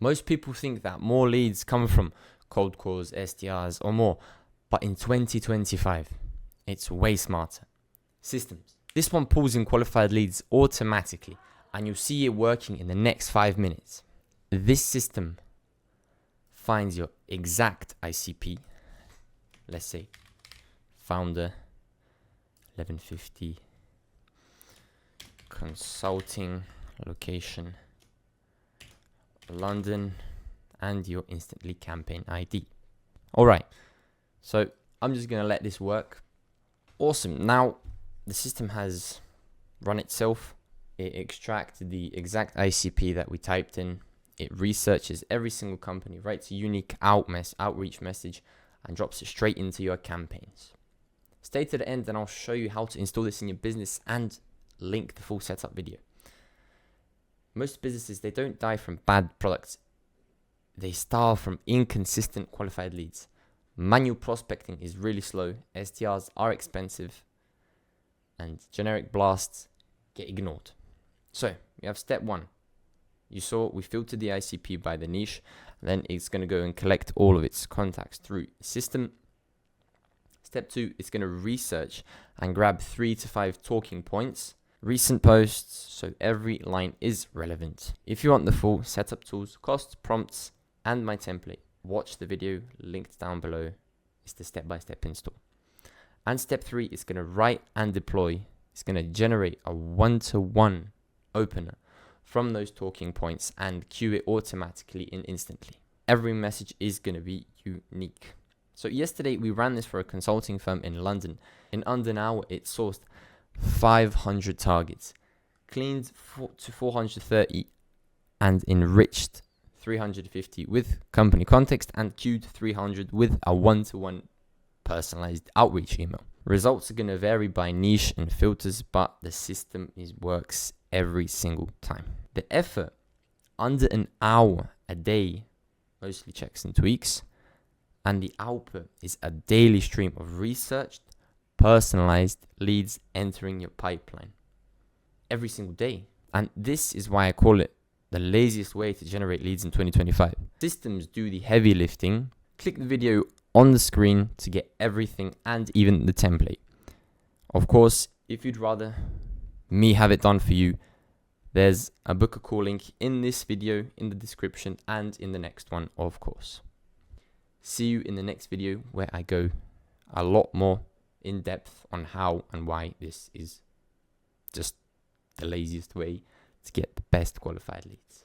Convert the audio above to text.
Most people think that more leads come from cold calls, SDRs, or more. But in 2025, it's way smarter. Systems. This one pulls in qualified leads automatically, and you'll see it working in the next 5 minutes. This system finds your exact ICP. Let's say founder 1150 consulting location London and your instantly campaign ID. All right, so I'm just gonna let this work. Awesome. Now the system has run itself. It extracts the exact ICP that we typed in. It researches every single company, writes a unique outreach message, and drops it straight into your campaigns. Stay to the end and I'll show you how to install this in your business and link the full setup video. Most businesses, they don't die from bad products. They starve from inconsistent qualified leads. Manual prospecting is really slow. SDRs are expensive. And generic blasts get ignored. So we have step 1. You saw we filtered the ICP by the niche. Then it's going to go and collect all of its contacts through the system. Step 2, it's going to research and grab 3 to 5 talking points. Recent posts, so every line is relevant. If you want the full setup tools, costs, prompts, and my template, watch the video linked down below. It's the step-by-step install. And step 3 is going to write and deploy. It's going to generate a one-to-one opener from those talking points and queue it automatically and instantly. Every message is going to be unique. So yesterday we ran this for a consulting firm in London. In under an hour, it sourced 500 targets, cleaned to 430, and enriched 350 with company context, and queued 300 with a one-to-one personalized outreach email. Results are going to vary by niche and filters, but the system works every single time. The effort, under an hour a day, mostly checks and tweaks, and the output is a daily stream of researched, personalized leads entering your pipeline every single day. And this is why I call it the laziest way to generate leads in 2025. Systems do the heavy lifting. Click the video on the screen to get everything and even the template. Of course, if you'd rather me have it done for you, there's a book a call link in this video, in the description, and in the next one, of course. See you in the next video where I go a lot more in depth on how and why this is just the laziest way to get the best qualified leads.